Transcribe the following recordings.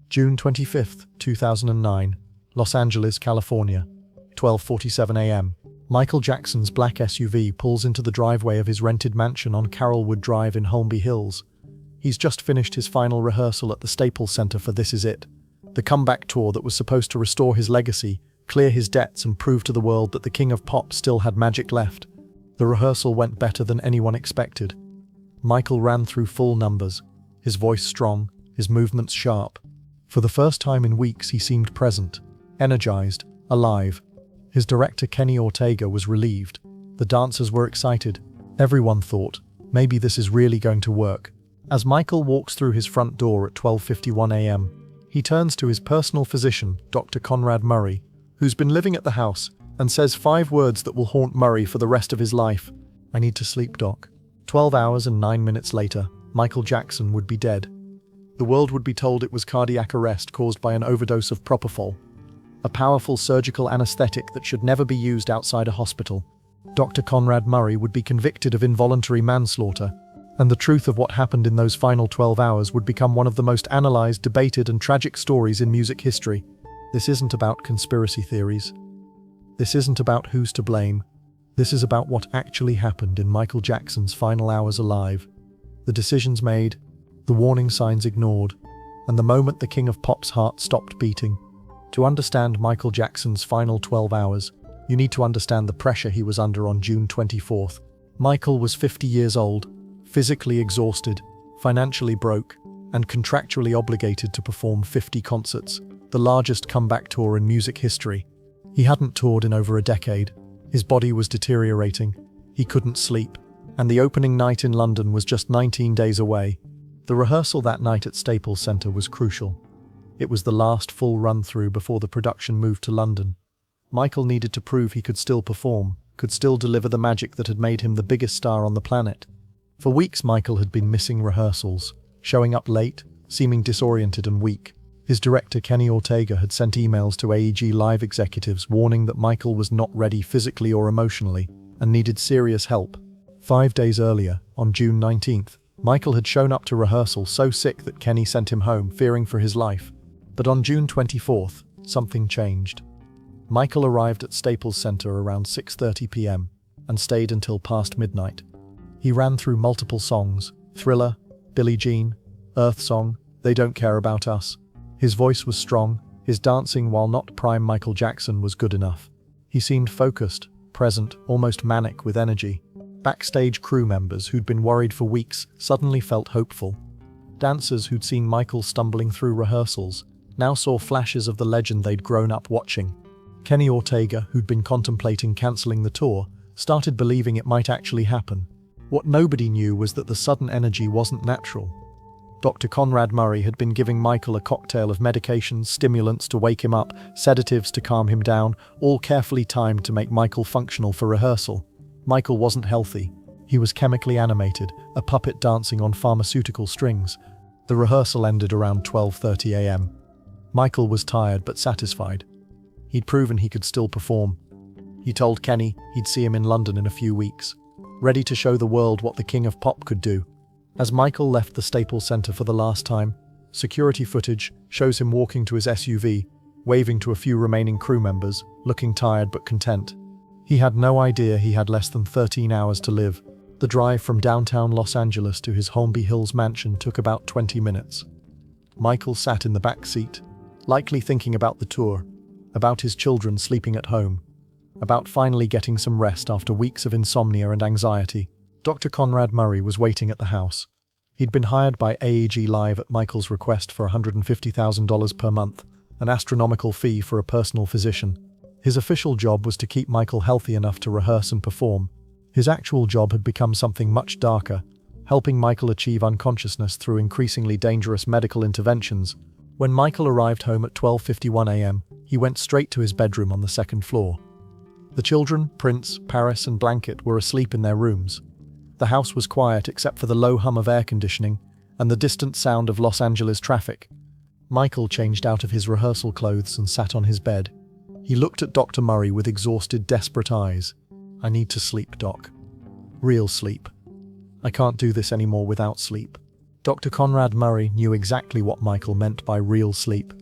June 25th, 2009, Los Angeles, California, 12:47 a.m. Michael Jackson's black SUV pulls into the driveway of his rented mansion on Carolwood Drive in Holmby Hills. He's just finished his final rehearsal at the Staples Center for This Is It, the comeback tour that was supposed to restore his legacy, clear his debts, and prove to the world that the King of Pop still had magic left. The rehearsal went better than anyone expected. Michael ran through full numbers, his voice strong, his movements sharp. For the first time in weeks, he seemed present, energized, alive. His director Kenny Ortega was relieved. The dancers were excited. Everyone thought, maybe this is really going to work. As Michael walks through his front door at 12:51 a.m., he turns to his personal physician, Dr. Conrad Murray, who's been living at the house, and says 5 words that will haunt Murray for the rest of his life. "I need to sleep, Doc." 12 hours and 9 minutes later, Michael Jackson would be dead. The world would be told it was cardiac arrest caused by an overdose of propofol, a powerful surgical anesthetic that should never be used outside a hospital. Dr. Conrad Murray would be convicted of involuntary manslaughter, and the truth of what happened in those final 12 hours would become one of the most analyzed, debated, and tragic stories in music history. This isn't about conspiracy theories. This isn't about who's to blame. This is about what actually happened in Michael Jackson's final hours alive. The decisions made, the warning signs ignored, and the moment the King of Pop's heart stopped beating. To understand Michael Jackson's final 12 hours, you need to understand the pressure he was under on June 24th. Michael was 50 years old, physically exhausted, financially broke, and contractually obligated to perform 50 concerts, the largest comeback tour in music history. He hadn't toured in over a decade. His body was deteriorating, he couldn't sleep, and the opening night in London was just 19 days away. The rehearsal that night at Staples Center was crucial. It was the last full run-through before the production moved to London. Michael needed to prove he could still perform, could still deliver the magic that had made him the biggest star on the planet. For weeks, Michael had been missing rehearsals, showing up late, seeming disoriented and weak. His director Kenny Ortega had sent emails to AEG Live executives warning that Michael was not ready physically or emotionally and needed serious help. 5 days earlier, on June 19th, Michael had shown up to rehearsal so sick that Kenny sent him home, fearing for his life. But on June 24th, something changed. Michael arrived at Staples Center around 6:30 p.m. and stayed until past midnight. He ran through multiple songs: Thriller, Billie Jean, Earth Song, They Don't Care About Us. His voice was strong, his dancing, while not prime Michael Jackson, was good enough. He seemed focused, present, almost manic with energy. Backstage crew members who'd been worried for weeks suddenly felt hopeful. Dancers who'd seen Michael stumbling through rehearsals now saw flashes of the legend they'd grown up watching. Kenny Ortega, who'd been contemplating cancelling the tour, started believing it might actually happen. What nobody knew was that the sudden energy wasn't natural. Dr. Conrad Murray had been giving Michael a cocktail of medications, stimulants to wake him up, sedatives to calm him down, all carefully timed to make Michael functional for rehearsal. Michael wasn't healthy. He was chemically animated, a puppet dancing on pharmaceutical strings. The rehearsal ended around 12:30 a.m. Michael was tired but satisfied. He'd proven he could still perform. He told Kenny he'd see him in London in a few weeks, ready to show the world what the King of Pop could do. As Michael left the Staples Center for the last time, security footage shows him walking to his SUV, waving to a few remaining crew members, looking tired but content. He had no idea he had less than 13 hours to live. The drive from downtown Los Angeles to his Holmby Hills mansion took about 20 minutes. Michael sat in the back seat, likely thinking about the tour, about his children sleeping at home, about finally getting some rest after weeks of insomnia and anxiety. Dr. Conrad Murray was waiting at the house. He'd been hired by AEG Live at Michael's request for $150,000 per month, an astronomical fee for a personal physician. His official job was to keep Michael healthy enough to rehearse and perform. His actual job had become something much darker, helping Michael achieve unconsciousness through increasingly dangerous medical interventions. When Michael arrived home at 12:51 a.m., he went straight to his bedroom on the second floor. The children, Prince, Paris, and Blanket, were asleep in their rooms. The house was quiet except for the low hum of air conditioning and the distant sound of Los Angeles traffic. Michael changed out of his rehearsal clothes and sat on his bed. He looked at Dr. Murray with exhausted, desperate eyes. "I need to sleep, Doc. Real sleep. I can't do this anymore without sleep." Dr. Conrad Murray knew exactly what Michael meant by real sleep.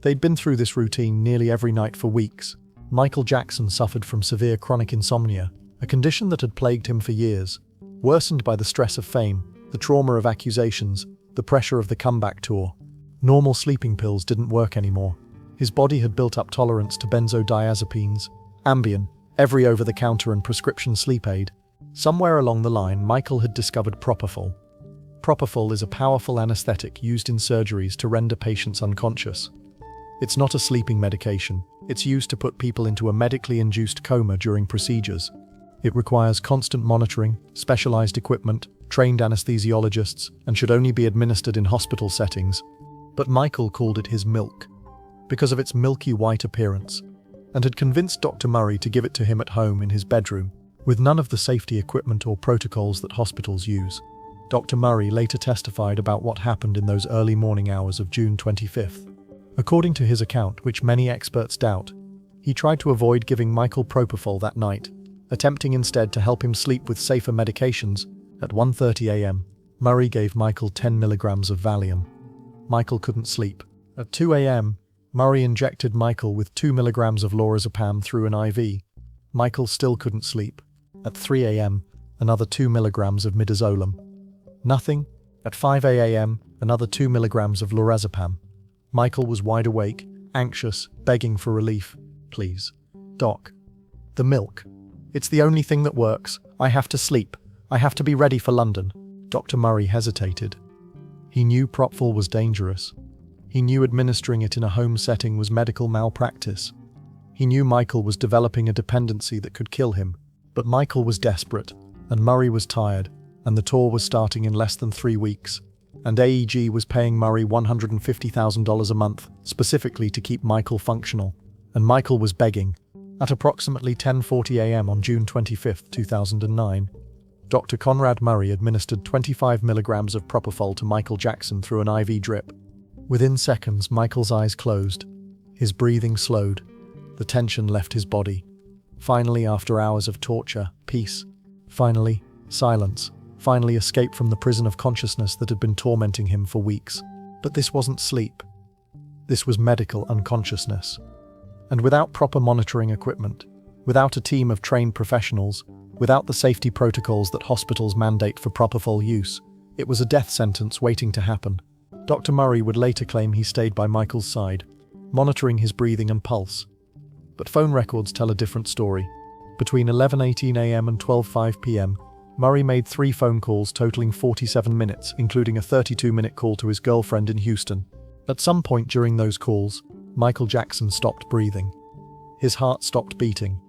They'd been through this routine nearly every night for weeks. Michael Jackson suffered from severe chronic insomnia, a condition that had plagued him for years, worsened by the stress of fame, the trauma of accusations, the pressure of the comeback tour. Normal sleeping pills didn't work anymore. His body had built up tolerance to benzodiazepines, Ambien, every over-the-counter and prescription sleep aid. Somewhere along the line, Michael had discovered propofol. Propofol is a powerful anesthetic used in surgeries to render patients unconscious. It's not a sleeping medication. It's used to put people into a medically induced coma during procedures. It requires constant monitoring, specialized equipment, trained anesthesiologists, and should only be administered in hospital settings. But Michael called it his milk, because of its milky white appearance, and had convinced Dr. Murray to give it to him at home in his bedroom, with none of the safety equipment or protocols that hospitals use. Dr. Murray later testified about what happened in those early morning hours of June 25th. According to his account, which many experts doubt, he tried to avoid giving Michael propofol that night, attempting instead to help him sleep with safer medications. At 1:30 a.m., Murray gave Michael 10 milligrams of Valium. Michael couldn't sleep. At 2 a.m., Murray injected Michael with 2 milligrams of lorazepam through an IV. Michael still couldn't sleep. At 3 a.m., another 2 milligrams of midazolam. Nothing. At 5 a.m., another 2 milligrams of lorazepam. Michael was wide awake, anxious, begging for relief. Please. Doc. The milk. It's the only thing that works. I have to sleep. I have to be ready for London. Dr. Murray hesitated. He knew propofol was dangerous. He knew administering it in a home setting was medical malpractice. He knew Michael was developing a dependency that could kill him. But Michael was desperate, and Murray was tired, and the tour was starting in less than 3 weeks. And AEG was paying Murray $150,000 a month, specifically to keep Michael functional. And Michael was begging. At approximately 10:40 a.m. on June 25, 2009, Dr. Conrad Murray administered 25 milligrams of propofol to Michael Jackson through an IV drip. Within seconds, Michael's eyes closed. His breathing slowed. The tension left his body. Finally, after hours of torture, peace. Finally, silence. Finally, escape from the prison of consciousness that had been tormenting him for weeks. But this wasn't sleep. This was medical unconsciousness. And without proper monitoring equipment, without a team of trained professionals, without the safety protocols that hospitals mandate for propofol use, it was a death sentence waiting to happen. Dr. Murray would later claim he stayed by Michael's side, monitoring his breathing and pulse. But phone records tell a different story. Between 11:18 a.m. and 12:05 p.m., Murray made 3 phone calls totaling 47 minutes, including a 32-minute call to his girlfriend in Houston. At some point during those calls, Michael Jackson stopped breathing. His heart stopped beating.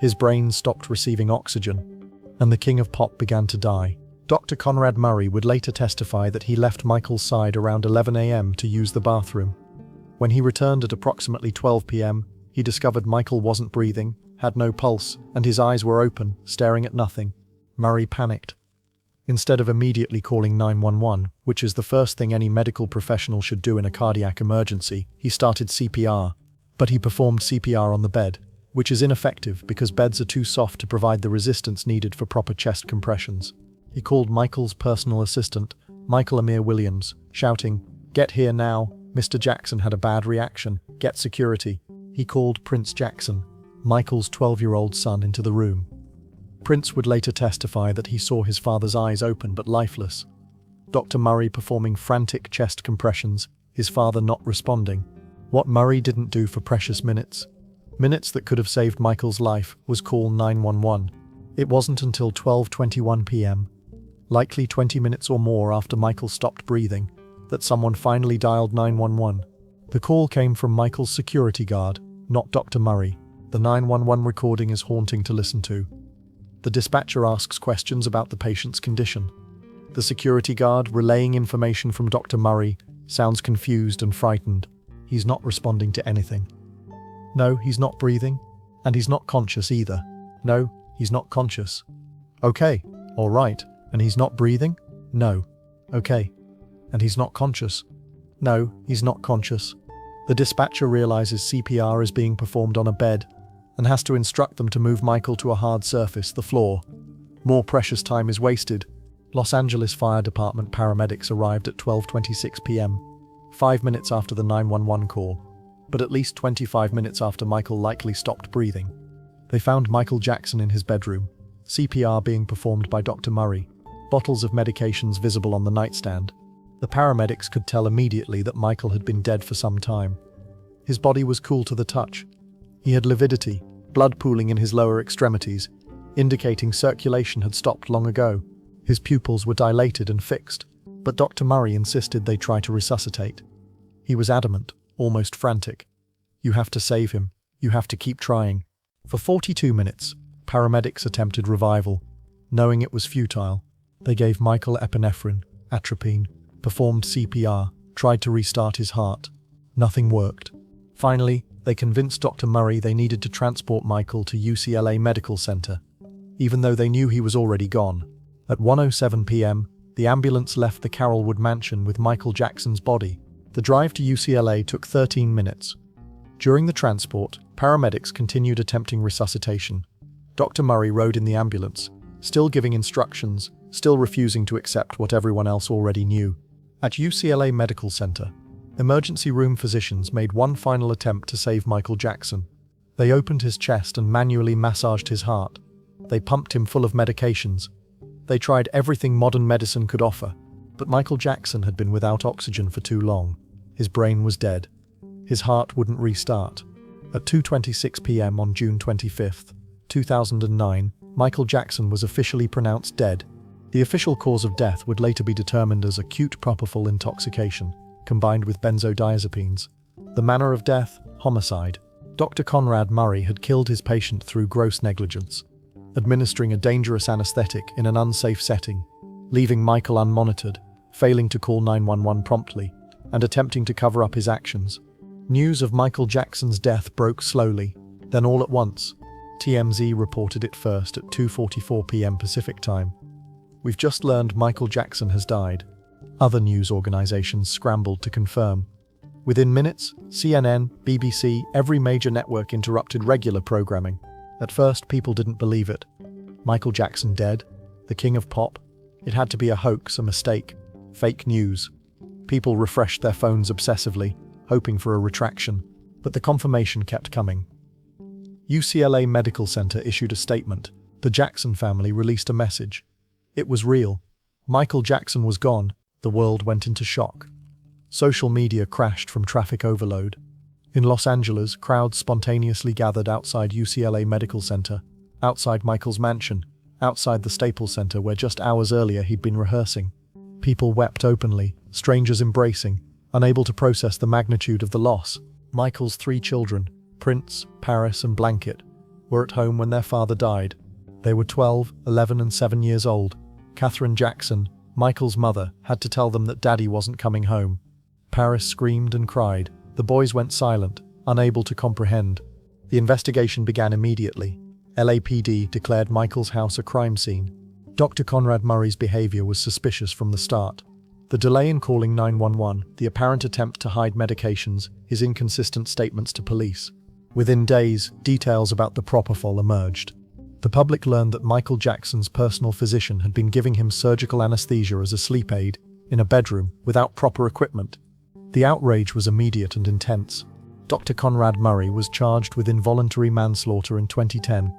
His brain stopped receiving oxygen. And the king of pop began to die. Dr. Conrad Murray would later testify that he left Michael's side around 11 a.m. to use the bathroom. When he returned at approximately 12 p.m., he discovered Michael wasn't breathing, had no pulse, and his eyes were open, staring at nothing. Murray panicked. Instead of immediately calling 911, which is the first thing any medical professional should do in a cardiac emergency, he started CPR. But he performed CPR on the bed, which is ineffective because beds are too soft to provide the resistance needed for proper chest compressions. He called Michael's personal assistant, Michael Amir Williams, shouting, "Get here now, Mr. Jackson had a bad reaction, get security." He called Prince Jackson, Michael's 12-year-old son, into the room. Prince would later testify that he saw his father's eyes open but lifeless. Dr. Murray performing frantic chest compressions, his father not responding. What Murray didn't do for precious minutes that could have saved Michael's life, was call 911. It wasn't until 12:21 p.m., likely 20 minutes or more after Michael stopped breathing, that someone finally dialed 911. The call came from Michael's security guard, not Dr. Murray. The 911 recording is haunting to listen to. The dispatcher asks questions about the patient's condition. The security guard, relaying information from Dr. Murray, sounds confused and frightened. He's not responding to anything. No, he's not breathing. And he's not conscious either. No, he's not conscious. Okay, all right. And he's not breathing? No. Okay. And he's not conscious? No, he's not conscious. The dispatcher realizes CPR is being performed on a bed and has to instruct them to move Michael to a hard surface, the floor. More precious time is wasted. Los Angeles Fire Department paramedics arrived at 12:26 p.m., 5 minutes after the 911 call, but at least 25 minutes after Michael likely stopped breathing. They found Michael Jackson in his bedroom, CPR being performed by Dr. Murray, bottles of medications visible on the nightstand. The paramedics could tell immediately that Michael had been dead for some time. His body was cool to the touch. He had lividity, blood pooling in his lower extremities, indicating circulation had stopped long ago. His pupils were dilated and fixed, but Dr. Murray insisted they try to resuscitate. He was adamant, almost frantic. "You have to save him. You have to keep trying." For 42 minutes, paramedics attempted revival. Knowing it was futile, they gave Michael epinephrine, atropine, performed CPR, tried to restart his heart. Nothing worked. Finally, they convinced Dr. Murray they needed to transport Michael to UCLA Medical Center, even though they knew he was already gone. At 1:07 p.m., the ambulance left the Carolwood mansion with Michael Jackson's body. The drive to UCLA took 13 minutes. During the transport, paramedics continued attempting resuscitation. Dr. Murray rode in the ambulance, still giving instructions, still refusing to accept what everyone else already knew. At UCLA Medical Center, emergency room physicians made one final attempt to save Michael Jackson. They opened his chest and manually massaged his heart. They pumped him full of medications. They tried everything modern medicine could offer, but Michael Jackson had been without oxygen for too long. His brain was dead. His heart wouldn't restart. At 2:26 p.m. on June 25, 2009, Michael Jackson was officially pronounced dead. The official cause of death would later be determined as acute propofol intoxication, combined with benzodiazepines. The manner of death, homicide. Dr. Conrad Murray had killed his patient through gross negligence, administering a dangerous anesthetic in an unsafe setting, leaving Michael unmonitored, failing to call 911 promptly, and attempting to cover up his actions. News of Michael Jackson's death broke slowly, then all at once. TMZ reported it first at 2:44 p.m. Pacific Time. "We've just learned Michael Jackson has died." Other news organizations scrambled to confirm. Within minutes, CNN, BBC, every major network interrupted regular programming. At first, people didn't believe it. Michael Jackson dead? The king of pop? It had to be a hoax, a mistake. Fake news. People refreshed their phones obsessively, hoping for a retraction. But the confirmation kept coming. UCLA Medical Center issued a statement. The Jackson family released a message. It was real. Michael Jackson was gone. The world went into shock. Social media crashed from traffic overload. In Los Angeles, crowds spontaneously gathered outside UCLA Medical Center, outside Michael's mansion, outside the Staples Center where just hours earlier he'd been rehearsing. People wept openly, strangers embracing, unable to process the magnitude of the loss. Michael's 3 children, Prince, Paris, and Blanket, were at home when their father died. They were 12, 11, and 7 years old. Catherine Jackson, Michael's mother, had to tell them that Daddy wasn't coming home. Paris screamed and cried. The boys went silent, unable to comprehend. The investigation began immediately. LAPD declared Michael's house a crime scene. Dr. Conrad Murray's behavior was suspicious from the start. The delay in calling 911, the apparent attempt to hide medications, his inconsistent statements to police. Within days, details about the propofol emerged. The public learned that Michael Jackson's personal physician had been giving him surgical anesthesia as a sleep aid, in a bedroom, without proper equipment. The outrage was immediate and intense. Dr. Conrad Murray was charged with involuntary manslaughter in 2010.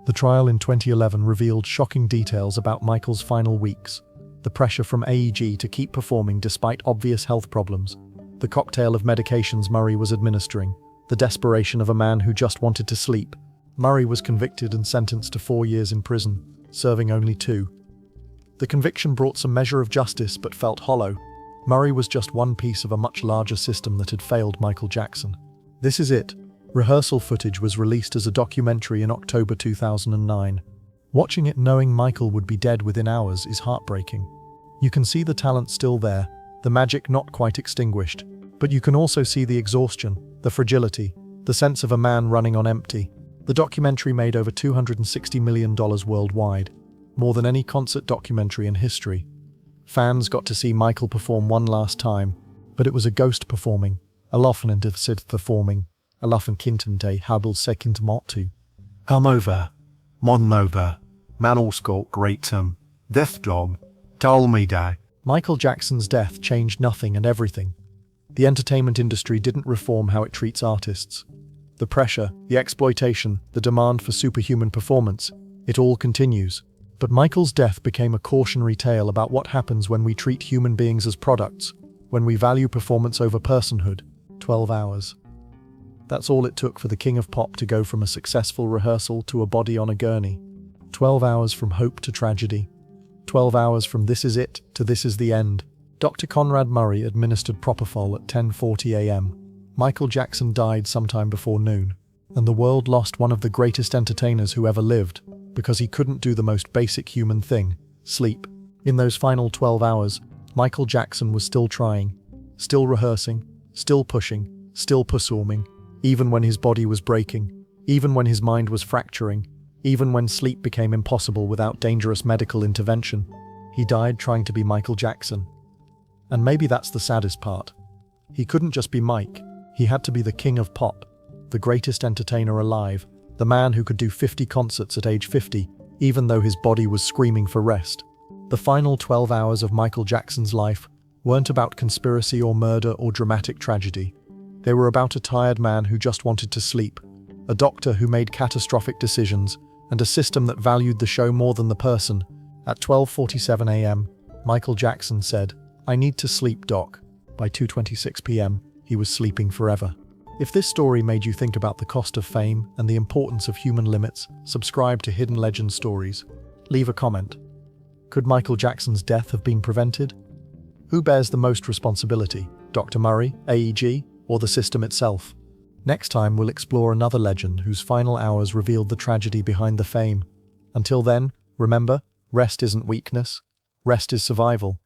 The trial in 2011 revealed shocking details about Michael's final weeks. The pressure from AEG to keep performing despite obvious health problems. The cocktail of medications Murray was administering. The desperation of a man who just wanted to sleep. Murray was convicted and sentenced to 4 years in prison, serving only 2. The conviction brought some measure of justice but felt hollow. Murray was just one piece of a much larger system that had failed Michael Jackson. This is it. Rehearsal footage was released as a documentary in October 2009. Watching it knowing Michael would be dead within hours is heartbreaking. You can see the talent still there, the magic not quite extinguished, but you can also see the exhaustion, the fragility, the sense of a man running on empty. The documentary made over $260 million worldwide, more than any concert documentary in history. Fans got to see Michael perform one last time, but it was a ghost performing, a loffenend Sid performing, a loffenkintente habel second mortu. Come over, mon over, man all skulk great death job, Told me, Dad. Michael Jackson's death changed nothing and everything. The entertainment industry didn't reform how it treats artists. The pressure, the exploitation, the demand for superhuman performance, it all continues. But Michael's death became a cautionary tale about what happens when we treat human beings as products, when we value performance over personhood. 12 hours. That's all it took for the king of pop to go from a successful rehearsal to a body on a gurney. 12 hours from hope to tragedy. 12 hours from this is it to this is the end. Dr. Conrad Murray administered propofol at 10:40 a.m. Michael Jackson died sometime before noon, and the world lost one of the greatest entertainers who ever lived, because he couldn't do the most basic human thing, sleep. In those final 12 hours, Michael Jackson was still trying, still rehearsing, still pushing, still performing, even when his body was breaking, even when his mind was fracturing, even when sleep became impossible without dangerous medical intervention. He died trying to be Michael Jackson. And maybe that's the saddest part. He couldn't just be Mike, he had to be the king of pop, the greatest entertainer alive, the man who could do 50 concerts at age 50, even though his body was screaming for rest. The final 12 hours of Michael Jackson's life weren't about conspiracy or murder or dramatic tragedy. They were about a tired man who just wanted to sleep, a doctor who made catastrophic decisions, and a system that valued the show more than the person. At 12:47 a.m., Michael Jackson said, "I need to sleep, doc." By 2:26 p.m., he was sleeping forever. If this story made you think about the cost of fame and the importance of human limits, subscribe to Hidden Legend Stories. Leave a comment. Could Michael Jackson's death have been prevented? Who bears the most responsibility, Dr. Murray, AEG, or the system itself? Next time we'll explore another legend whose final hours revealed the tragedy behind the fame. Until then, remember, rest isn't weakness, rest is survival.